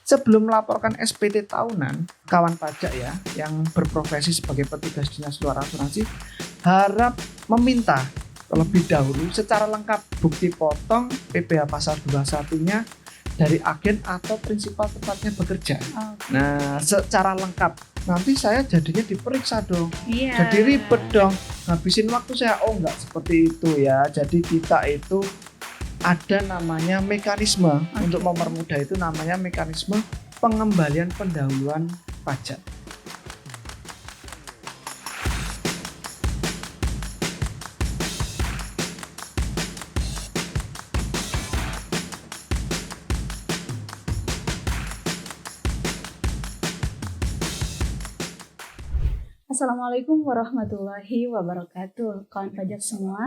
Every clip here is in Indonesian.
Sebelum melaporkan SPT tahunan, kawan pajak ya yang berprofesi sebagai petugas dinas luar asuransi harap meminta terlebih dahulu secara lengkap bukti potong PPh pasal 21-nya dari agen atau prinsipal tempatnya bekerja. Nah, secara lengkap. Nanti saya jadinya diperiksa dong. Jadi ribet dong. Ngabisin waktu saya. Oh, enggak seperti itu ya. Jadi kita itu ada namanya mekanisme untuk mempermudah itu namanya mekanisme pengembalian pendahuluan pajak. Assalamualaikum warahmatullahi wabarakatuh. Kawan pajak semua,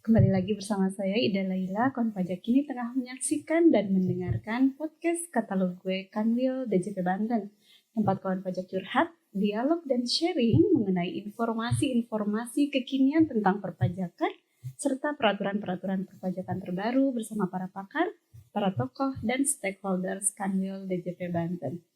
kembali lagi bersama saya Ida Laila. Kawan pajak kini tengah menyaksikan dan mendengarkan podcast Katalog Gue Kanwil DJP Banten, tempat kawan pajak curhat, dialog dan sharing mengenai informasi-informasi kekinian tentang perpajakan serta peraturan-peraturan perpajakan terbaru bersama para pakar, para tokoh dan stakeholders Kanwil DJP Banten.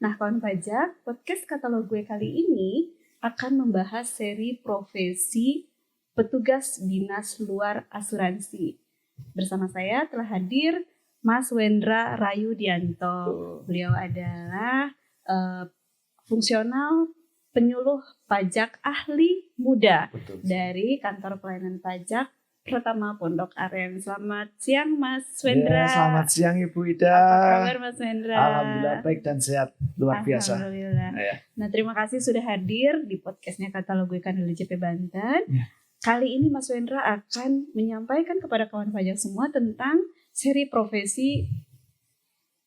Nah, kawan pajak, podcast Katalog Gue kali ini akan membahas seri profesi petugas dinas luar asuransi. Bersama saya telah hadir Mas Wendra Rayudianto. Beliau adalah fungsional penyuluh pajak ahli muda dari Kantor Pelayanan Pajak Pratama Pondok Aren. Selamat siang Mas Wendra. Ya, selamat siang Ibu Ida. Apa kabar Mas Wendra? Alhamdulillah baik dan sehat, luar biasa. Alhamdulillah. Ya. Nah, terima kasih sudah hadir di podcastnya Katalog Gue Kanwil DJP Banten. Ya. Kali ini Mas Wendra akan menyampaikan kepada kawan pajak semua tentang seri profesi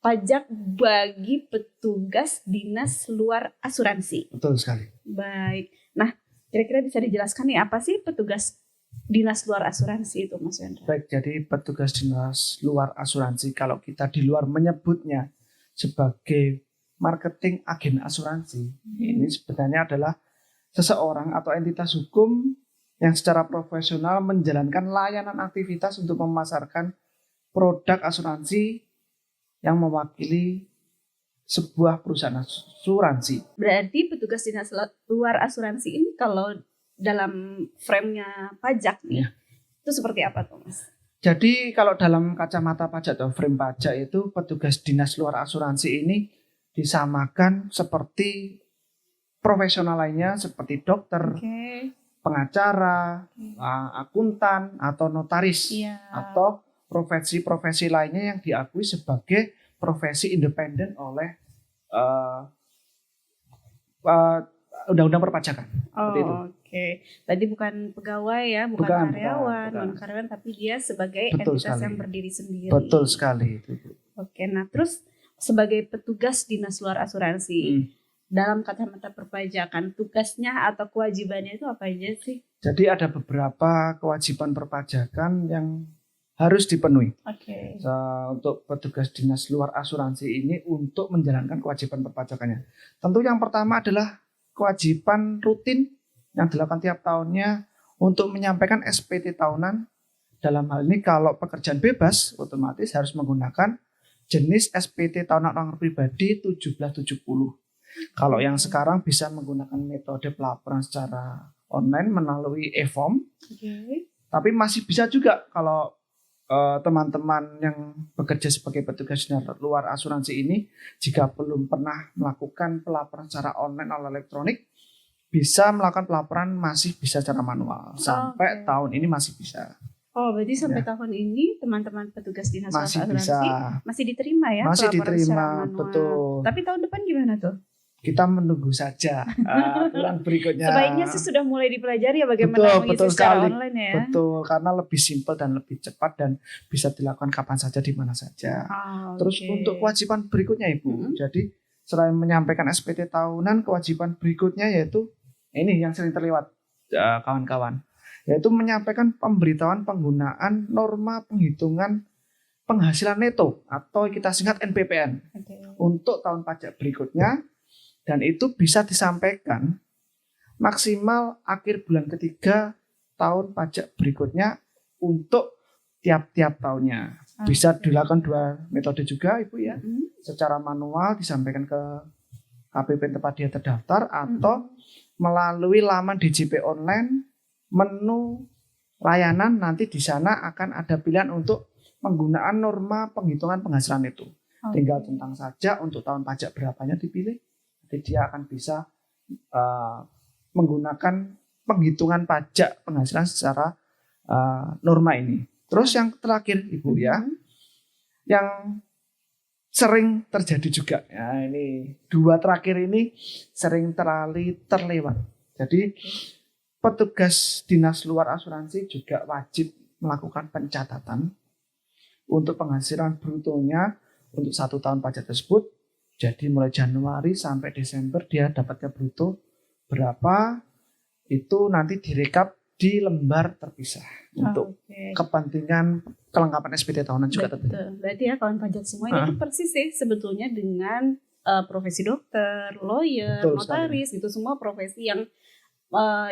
pajak bagi petugas dinas luar asuransi. Betul sekali. Baik. Nah, kira-kira bisa dijelaskan nih apa sih petugas dinas luar asuransi itu, Mas Wendra? Baik, jadi petugas dinas luar asuransi kalau kita di luar menyebutnya sebagai marketing agen asuransi, ini sebenarnya adalah seseorang atau entitas hukum yang secara profesional menjalankan layanan aktivitas untuk memasarkan produk asuransi yang mewakili sebuah perusahaan asuransi. Berarti petugas dinas luar asuransi ini kalau dalam frame-nya pajak nih, itu seperti apa tuh Mas? Jadi kalau dalam kacamata pajak atau frame pajak itu petugas dinas luar asuransi ini disamakan seperti profesional lainnya seperti dokter, pengacara, akuntan atau notaris atau profesi-profesi lainnya yang diakui sebagai profesi independen oleh undang-undang perpajakan. Tadi bukan pegawai ya, bukan karyawan, tapi dia sebagai entitas yang berdiri sendiri. Betul sekali itu. Oke, nah terus sebagai petugas dinas luar asuransi, dalam kacamata perpajakan, tugasnya atau kewajibannya itu apa aja sih? Jadi ada beberapa kewajiban perpajakan yang harus dipenuhi. Untuk petugas dinas luar asuransi ini untuk menjalankan kewajiban perpajakannya. Tentu yang pertama adalah kewajiban rutin yang dilakukan tiap tahunnya untuk menyampaikan SPT tahunan. Dalam hal ini kalau pekerjaan bebas otomatis harus menggunakan jenis SPT tahunan orang pribadi 1770. Kalau yang sekarang bisa menggunakan metode pelaporan secara online melalui e-form. Tapi masih bisa juga kalau teman-teman yang bekerja sebagai petugas dinas luar asuransi ini jika belum pernah melakukan pelaporan secara online atau elektronik, bisa melakukan pelaporan masih bisa secara manual. Sampai tahun ini masih bisa. Berarti sampai tahun ini teman-teman petugas dinas luar asuransi bisa. Masih diterima ya? Masih diterima, betul. Tapi tahun depan gimana tuh? Kita menunggu saja aturan berikutnya. Sebaiknya sih sudah mulai dipelajari ya bagaimana mengisi secara online ya. Betul, karena lebih simpel dan lebih cepat dan bisa dilakukan kapan saja di mana saja. Terus untuk kewajiban berikutnya Ibu, jadi selain menyampaikan SPT tahunan, kewajiban berikutnya yaitu ini yang sering terlewat kawan-kawan, yaitu menyampaikan pemberitahuan penggunaan norma penghitungan penghasilan neto atau kita singkat NPPN untuk tahun pajak berikutnya. Dan itu bisa disampaikan maksimal akhir bulan ketiga tahun pajak berikutnya untuk tiap-tiap tahunnya. Bisa dilakukan 2 metode juga Ibu ya. Secara manual disampaikan ke KPP tempat dia terdaftar atau melalui laman DJP online, menu layanan, nanti di sana akan ada pilihan untuk penggunaan norma penghitungan penghasilan itu. Tinggal centang saja untuk tahun pajak berapanya dipilih. Jadi dia akan bisa menggunakan penghitungan pajak penghasilan secara norma ini. Terus yang terakhir Ibu ya, yang sering terjadi juga, ya ini 2 terakhir ini sering terlewat. Jadi petugas dinas luar asuransi juga wajib melakukan pencatatan untuk penghasilan brutonya untuk 1 tahun pajak tersebut. Jadi mulai Januari sampai Desember dia dapatnya bruto berapa, itu nanti direkap di lembar terpisah untuk kepentingan kelengkapan SPT tahunan juga tentunya. Berarti ya kawan pajak semua ini tuh persis sih sebetulnya dengan profesi dokter, lawyer, notaris, itu semua profesi yang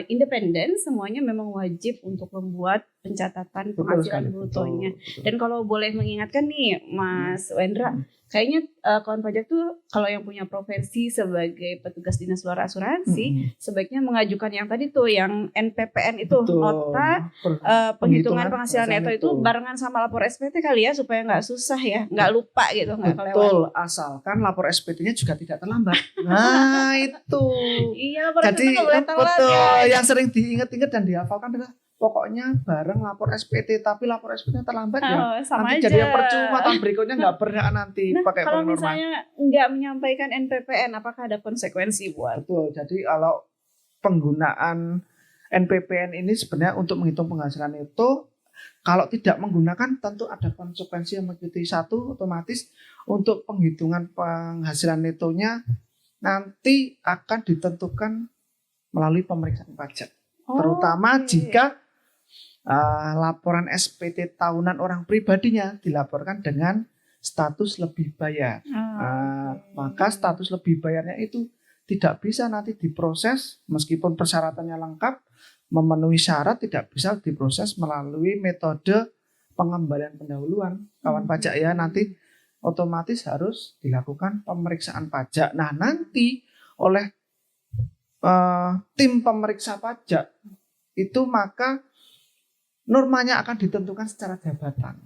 independen, semuanya memang wajib untuk membuat pencatatan penghasilan brutonya. Dan kalau boleh mengingatkan nih Mas Wendra, kayaknya kawan pajak tuh kalau yang punya profesi sebagai petugas dinas luar asuransi sebaiknya mengajukan yang tadi tuh yang NPPN itu, nota penghitungan penghasilan neto itu barengan sama lapor SPT kali ya, supaya nggak susah ya, nggak lupa gitu, nggak kelewat. Betul, asalkan lapor SPT-nya juga tidak terlambat. Nah itu. Iya, lapor jadi SPT nggak boleh telat, betul ya. Yang sering diingat-ingat dan dihafalkan adalah pokoknya bareng lapor SPT, tapi lapor SPT terlambat ya sama nanti aja. jadi percuma tahun berikutnya nggak berhak nanti pakai kalau norma. Misalnya nggak menyampaikan NPPN, apakah ada konsekuensi buat? Betul, jadi kalau penggunaan NPPN ini sebenarnya untuk menghitung penghasilan itu, kalau tidak menggunakan tentu ada konsekuensi yang mengikuti. Satu, otomatis untuk penghitungan penghasilan netonya nanti akan ditentukan melalui pemeriksaan pajak. Terutama jika laporan SPT tahunan orang pribadinya dilaporkan dengan status lebih bayar. Maka status lebih bayarnya itu tidak bisa nanti diproses meskipun persyaratannya lengkap, memenuhi syarat, tidak bisa diproses melalui metode pengembalian pendahuluan kawan pajak ya, nanti otomatis harus dilakukan pemeriksaan pajak. Nah nanti oleh tim pemeriksa pajak itu maka normanya akan ditentukan secara jabatan.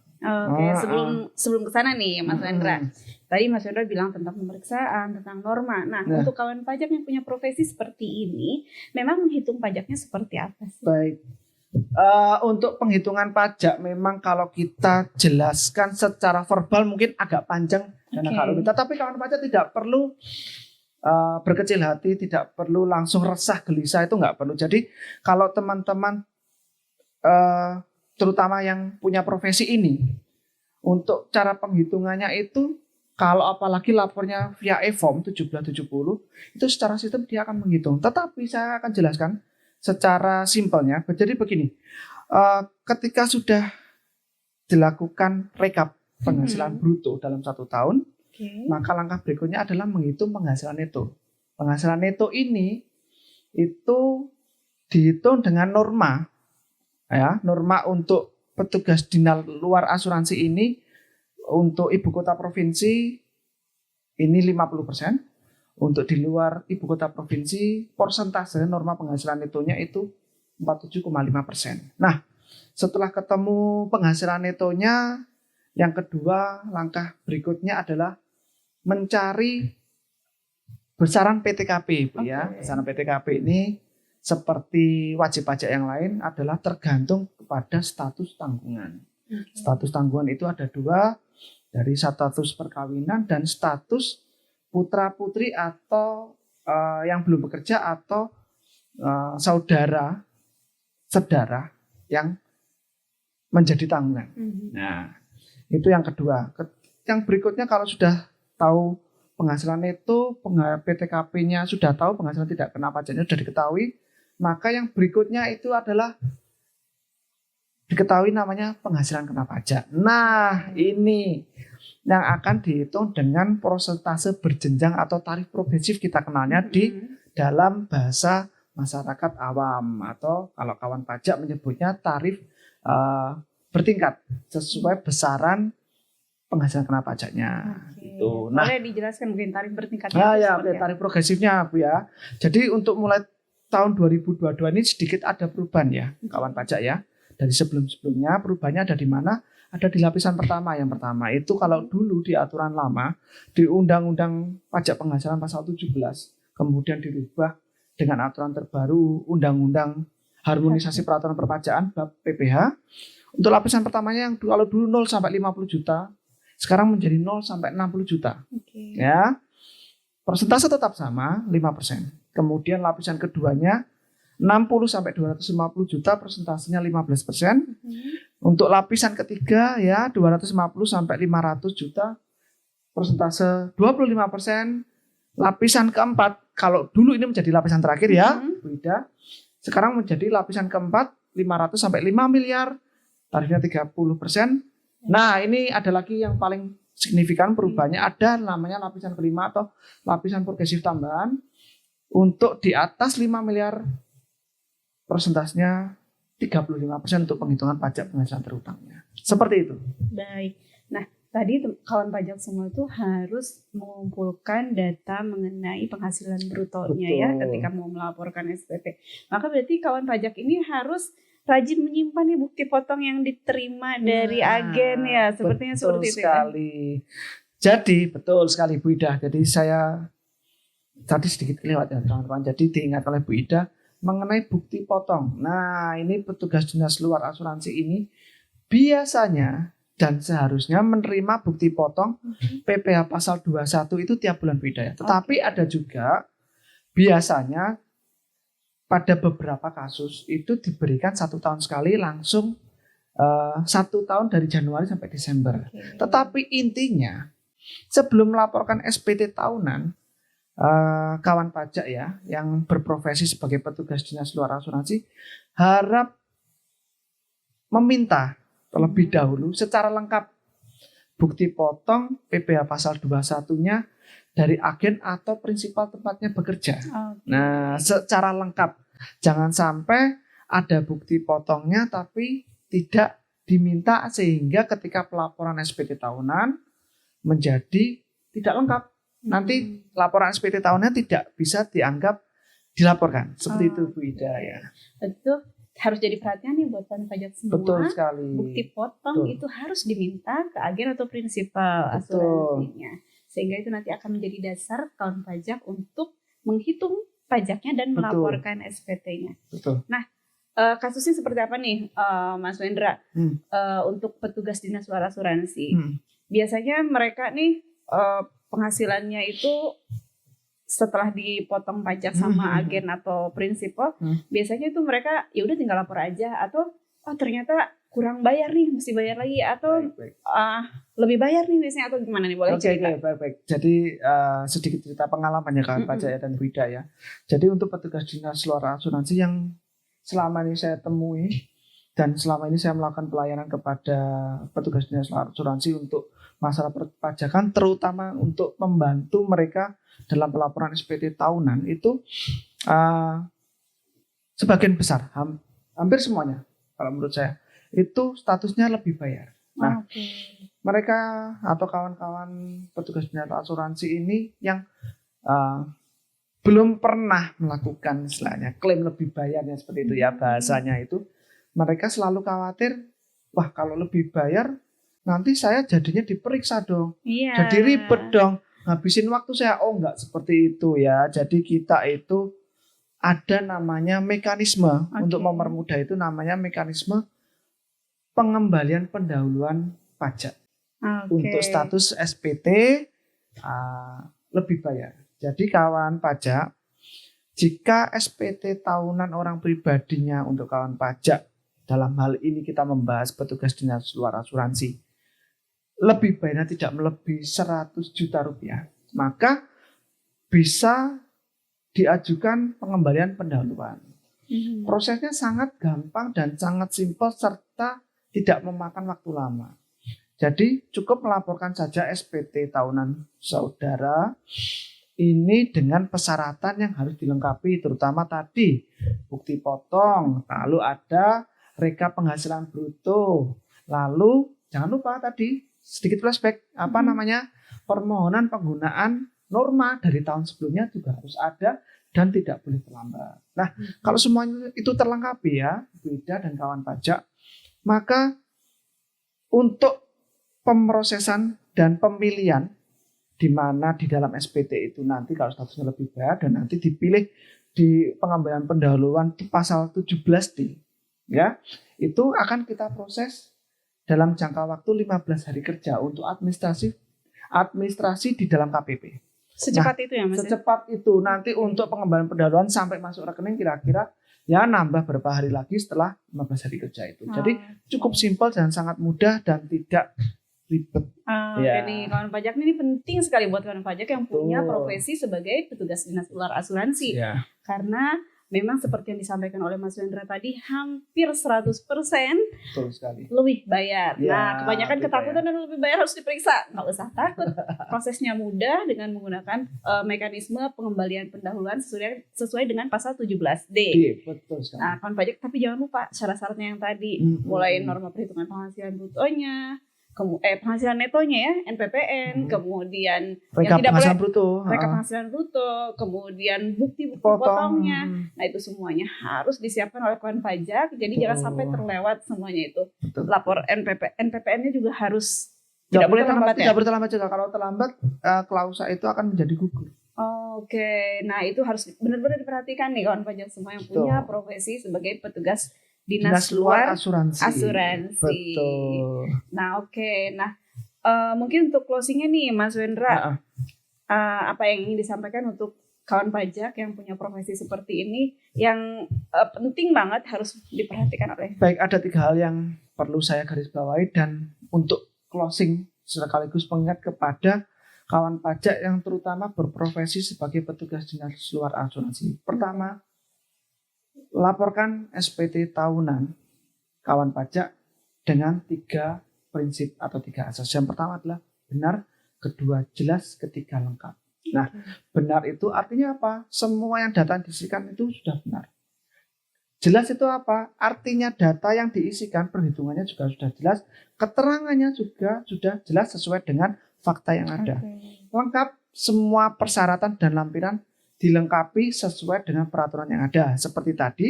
Sebelum ke sana nih Mas Wendra. Tadi Mas Wendra bilang tentang pemeriksaan, tentang norma. Nah, untuk kawan pajak yang punya profesi seperti ini, memang menghitung pajaknya seperti apa sih? Baik. Untuk penghitungan pajak memang kalau kita jelaskan secara verbal mungkin agak panjang karena kalau kita, tapi kawan pajak tidak perlu berkecil hati, tidak perlu langsung resah gelisah, itu nggak perlu. Jadi kalau teman-teman terutama yang punya profesi ini, untuk cara penghitungannya itu kalau apalagi lapornya via e-form 1770 itu secara sistem dia akan menghitung. Tetapi saya akan jelaskan secara simpelnya. Jadi begini, ketika sudah dilakukan rekap penghasilan bruto dalam 1 tahun, maka langkah berikutnya adalah menghitung penghasilan neto. Penghasilan neto ini itu dihitung dengan norma. Ya, norma untuk petugas dinas luar asuransi ini untuk ibu kota provinsi ini 50%, untuk di luar ibu kota provinsi persentase norma penghasilan netonya itu 47,5%. Nah, setelah ketemu penghasilan netonya, yang kedua langkah berikutnya adalah mencari besaran PTKP, Bu ya. Besaran PTKP ini seperti wajib pajak yang lain adalah tergantung kepada status tanggungan. Status tanggungan itu ada 2, dari status perkawinan dan status putra putri atau yang belum bekerja atau saudara yang menjadi tanggungan. Nah, itu yang kedua. Yang berikutnya kalau sudah tahu penghasilan neto, PTKP-nya sudah tahu, penghasilan tidak kena pajaknya sudah diketahui, maka yang berikutnya itu adalah diketahui namanya penghasilan kena pajak. Nah, ini yang akan dihitung dengan persentase berjenjang atau tarif progresif kita kenalnya di dalam bahasa masyarakat awam, atau kalau kawan pajak menyebutnya tarif bertingkat sesuai besaran penghasilan kena pajaknya. Gitu. Nah, boleh dijelaskan mungkin tarif bertingkatnya? Tarif progresifnya Bu ya. Jadi untuk mulai tahun 2022 ini sedikit ada perubahan ya, kawan pajak ya. Dari sebelum-sebelumnya perubahannya ada di mana? Ada di lapisan pertama. Yang pertama itu kalau dulu di aturan lama di Undang-Undang Pajak Penghasilan Pasal 17, kemudian dirubah dengan aturan terbaru Undang-Undang Harmonisasi Peraturan Perpajakan bab PPh. Untuk lapisan pertamanya yang kalau dulu 0 sampai 50 juta, sekarang menjadi 0 sampai 60 juta. Ya. Persentase tetap sama, 5%. Kemudian lapisan keduanya 60 sampai 250 juta, persentasenya 15%. Untuk lapisan ketiga ya 250 sampai 500 juta, persentase 25%. Lapisan keempat, kalau dulu ini menjadi lapisan terakhir ya, Bu Ida. Sekarang menjadi lapisan keempat 500 sampai 5 miliar, tarifnya 30%. Nah, ini ada lagi yang paling signifikan perubahannya, ada namanya lapisan kelima atau lapisan progresif tambahan. Untuk di atas 5 miliar, persentasenya 35% untuk penghitungan pajak penghasilan terutangnya. Seperti itu. Baik. Nah, tadi kawan pajak semua itu harus mengumpulkan data mengenai penghasilan brutonya. Betul. Ya ketika mau melaporkan SPT. Maka berarti kawan pajak ini harus rajin menyimpan nih bukti potong yang diterima dari agen ya, sepertinya seperti itu. Betul sekali. Jadi betul sekali Bu Ida. Jadi saya tadi sedikit kelewat ya teman-teman. Jadi diingat oleh Bu Ida mengenai bukti potong. Nah, ini petugas dinas luar asuransi ini biasanya dan seharusnya menerima bukti potong PPh pasal 21 itu tiap bulan Bu Ida ya. Tetapi ada juga biasanya pada beberapa kasus itu diberikan 1 tahun sekali langsung 1 tahun dari Januari sampai Desember. Tetapi intinya sebelum melaporkan SPT tahunan, kawan pajak ya yang berprofesi sebagai petugas dinas luar asuransi harap meminta terlebih dahulu secara lengkap bukti potong PPh pasal 21-nya dari agen atau prinsipal tempatnya bekerja. Nah, secara lengkap. Jangan sampai ada bukti potongnya tapi tidak diminta sehingga ketika pelaporan SPT tahunan menjadi tidak lengkap. Nanti laporan SPT tahunnya tidak bisa dianggap dilaporkan. Seperti itu Bu Ida ya. Itu harus jadi perhatian nih buat kawan pajak semua. Betul sekali. Bukti potong itu harus diminta ke agen atau prinsipal asuransinya. Sehingga itu nanti akan menjadi dasar kawan pajak untuk menghitung pajaknya dan melaporkan SPT-nya. Nah, kasusnya seperti apa nih, Mas Wendra? Untuk petugas dinas luar asuransi, biasanya mereka nih penghasilannya itu setelah dipotong pajak sama agen atau prinsipal, biasanya itu mereka ya udah tinggal lapor aja atau ternyata kurang bayar nih, mesti bayar lagi atau lebih bayar nih biasanya atau gimana nih, boleh cerita? Baik. Jadi sedikit cerita pengalamannya kawan pajak dan Bu Ida ya. Jadi untuk petugas dinas luar asuransi yang selama ini saya temui dan selama ini saya melakukan pelayanan kepada petugas dinas luar asuransi untuk masalah perpajakan, terutama untuk membantu mereka dalam pelaporan SPT tahunan itu sebagian besar, hampir semuanya kalau menurut saya itu statusnya lebih bayar. Nah, mereka atau kawan-kawan petugas dinas asuransi ini yang belum pernah melakukan istilahnya klaim lebih bayarnya seperti itu ya bahasanya itu, mereka selalu khawatir, wah kalau lebih bayar nanti saya jadinya diperiksa dong, jadi ribet dong, ngabisin waktu saya. Enggak seperti itu ya. Jadi kita itu ada namanya mekanisme untuk mempermudah, itu namanya mekanisme pengembalian pendahuluan pajak untuk status SPT lebih bayar. Jadi kawan pajak, jika SPT tahunan orang pribadinya untuk kawan pajak, dalam hal ini kita membahas petugas dinas luar asuransi, lebih bayarnya tidak melebihi 100 juta rupiah, maka bisa diajukan pengembalian pendahuluan. Prosesnya sangat gampang dan sangat simpel serta tidak memakan waktu lama. Jadi cukup melaporkan saja SPT tahunan saudara ini dengan persyaratan yang harus dilengkapi, terutama tadi bukti potong, lalu ada rekap penghasilan bruto, lalu jangan lupa tadi sedikit flashback, permohonan penggunaan norma dari tahun sebelumnya juga harus ada dan tidak boleh terlambat. Nah, kalau semuanya itu terlengkapi ya, Bu Ida dan kawan pajak, maka untuk pemrosesan dan pemilihan di mana di dalam SPT itu nanti kalau statusnya lebih berat dan nanti dipilih di pengambilan pendahuluan pasal 17D, ya, itu akan kita proses dalam jangka waktu 15 hari kerja untuk administrasi di dalam KPP. Secepat itu ya Mas? Secepat itu. Nanti untuk pengembalian pendahuluan sampai masuk rekening kira-kira ya nambah berapa hari lagi setelah 15 hari kerja itu. Jadi cukup simpel dan sangat mudah dan tidak ribet. Jadi kawan pajak ini penting sekali buat kawan pajak yang punya profesi sebagai petugas dinas luar asuransi. Karena memang seperti yang disampaikan oleh Mas Wendra tadi, hampir 100% betul sekali lebih bayar. Nah, kebanyakan ketakutan dan lebih bayar harus diperiksa. Nggak usah takut, prosesnya mudah dengan menggunakan mekanisme pengembalian pendahuluan sesuai dengan pasal 17D. Betul sekali. Nah, kawan pajak, tapi jangan lupa syarat-syaratnya yang tadi, mulai norma perhitungan penghasilan brutonya, penghasilan netonya ya, NPPN, kemudian rekap penghasilan bruto, penghasilan bruto, kemudian bukti potongnya. Nah, itu semuanya harus disiapkan oleh kawan pajak. Jadi jangan sampai terlewat semuanya itu. Lapor NPPN-nya juga harus tidak boleh terlambat ya. Tidak boleh terlambat juga. Kalau terlambat, klausa itu akan menjadi gugur. Oke, nah itu harus benar-benar diperhatikan nih kawan pajak semua yang punya profesi sebagai petugas dinas luar asuransi. Betul. Nah, oke. Nah, mungkin untuk closingnya nih, Mas Wendra, apa yang ingin disampaikan untuk kawan pajak yang punya profesi seperti ini, yang penting banget harus diperhatikan oleh. Baik, ada 3 hal yang perlu saya garis bawahi dan untuk closing sekaligus pengingat kepada kawan pajak yang terutama berprofesi sebagai petugas dinas luar asuransi. Pertama, laporkan SPT tahunan kawan pajak dengan 3 prinsip atau 3 asas. Yang pertama adalah benar, kedua jelas, ketiga lengkap. Nah, benar itu artinya apa? Semua yang data yang diisikan itu sudah benar. Jelas itu apa? Artinya data yang diisikan perhitungannya juga sudah jelas, keterangannya juga sudah jelas sesuai dengan fakta yang ada. Lengkap, semua persyaratan dan lampiran dilengkapi sesuai dengan peraturan yang ada. Seperti tadi,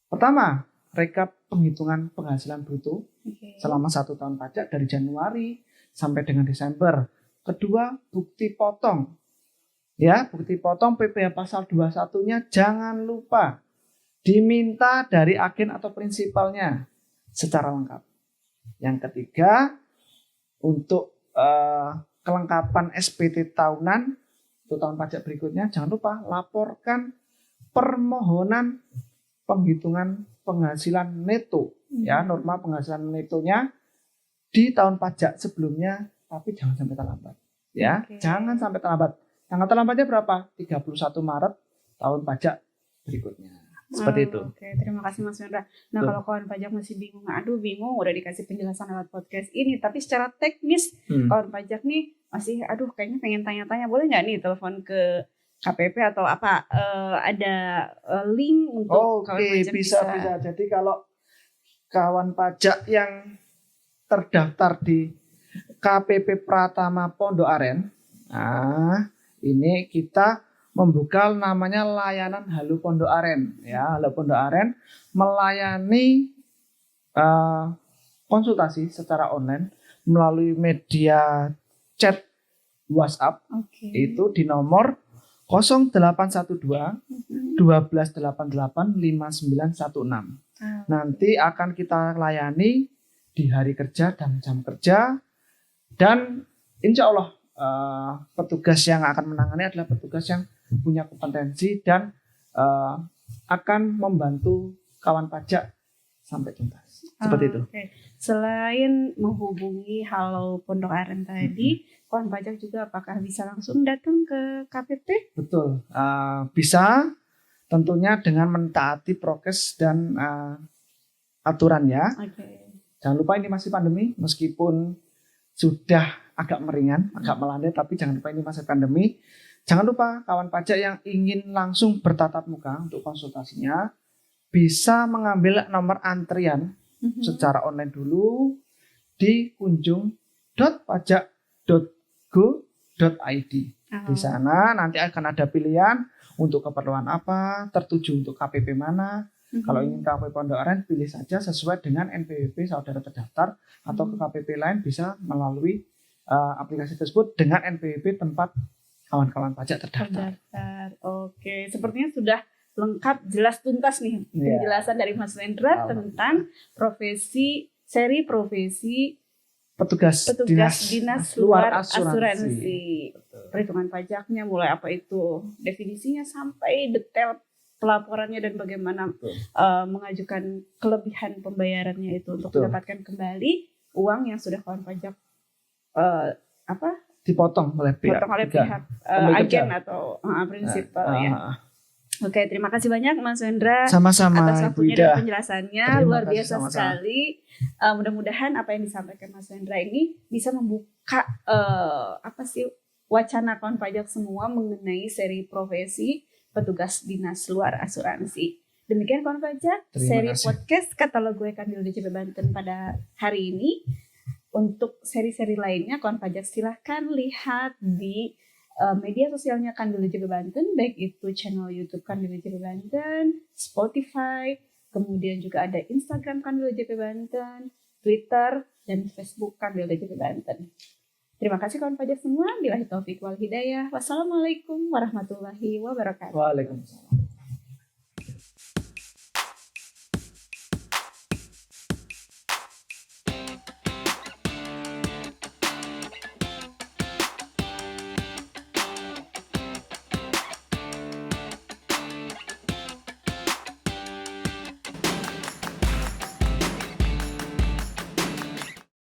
pertama, rekap penghitungan penghasilan bruto selama 1 tahun pajak dari Januari sampai dengan Desember. Kedua, bukti potong. Ya, bukti potong PPh pasal 21-nya jangan lupa diminta dari agen atau prinsipalnya secara lengkap. Yang ketiga, untuk kelengkapan SPT tahunan untuk tahun pajak berikutnya, jangan lupa laporkan permohonan penghitungan penghasilan neto, ya, norma penghasilan netonya di tahun pajak sebelumnya, tapi jangan sampai terlambat, ya, jangan sampai terlambat. Tanggal terlambatnya berapa? 31 Maret tahun pajak berikutnya. Seperti itu. Oke, terima kasih Mas Wendra. Nah, kalau kawan pajak masih bingung, bingung, udah dikasih penjelasan lewat podcast ini, tapi secara teknis kawan pajak nih masih, kayaknya pengen tanya-tanya, boleh nggak nih telepon ke KPP atau apa? Ada link untuk kawan pajak bisa. Jadi kalau kawan pajak yang terdaftar di KPP Pratama Pondok Aren, nah ini kita membuka namanya layanan Halo Pondok Aren, ya. Halo Pondok Aren melayani konsultasi secara online melalui media chat WhatsApp. Itu di nomor 0812 1288 5916. Nanti akan kita layani di hari kerja dan jam kerja, dan insya Allah petugas yang akan menangani adalah petugas yang punya kompetensi dan akan membantu kawan pajak sampai tuntas. Seperti itu. Selain menghubungi Halo Pondok Aren tadi, kawan pajak juga apakah bisa langsung datang ke KPP? Betul, bisa, tentunya dengan mentaati prokes dan aturan ya. Jangan lupa ini masih pandemi, meskipun sudah agak meringan, agak melandai, tapi jangan lupa ini masih pandemi. Jangan lupa kawan pajak yang ingin langsung bertatap muka untuk konsultasinya bisa mengambil nomor antrian secara online dulu di Kunjung www.pajak.go.id. Di sana nanti akan ada pilihan untuk keperluan apa, tertuju untuk KPP mana. Kalau ingin KPP Pondok Aren, pilih saja sesuai dengan NPWP saudara terdaftar, atau ke KPP lain bisa melalui aplikasi tersebut dengan NPWP tempat kawan-kawan pajak terdaftar. Oke, sepertinya sudah lengkap, jelas tuntas nih penjelasan dari Mas Wendra tentang seri profesi petugas dinas luar asuransi. Perhitungan pajaknya mulai apa itu definisinya sampai detail pelaporannya dan bagaimana mengajukan kelebihan pembayarannya itu untuk mendapatkan kembali uang yang sudah kawan pajak dipotong oleh pihak agen atau prinsipal ya. Oke, terima kasih banyak Mas Wendra sama-sama atas waktunya dan penjelasannya. Luar biasa sama-sama. Sekali. Mudah-mudahan apa yang disampaikan Mas Wendra ini bisa membuka wacana kawan pajak semua mengenai seri profesi petugas dinas luar asuransi. Demikian kawan pajak, seri podcast Katalog Gue Kanwil DJP Banten pada hari ini. Untuk seri-seri lainnya kawan pajak silahkan lihat di media sosialnya Kanwil DJP Banten, baik itu channel YouTube Kanwil DJP Banten, Spotify, kemudian juga ada Instagram Kanwil DJP Banten, Twitter, dan Facebook Kanwil DJP Banten. Terima kasih kawan pajak semua. Billahi taufik wal hidayah. Wassalamualaikum warahmatullahi wabarakatuh. Waalaikumsalam.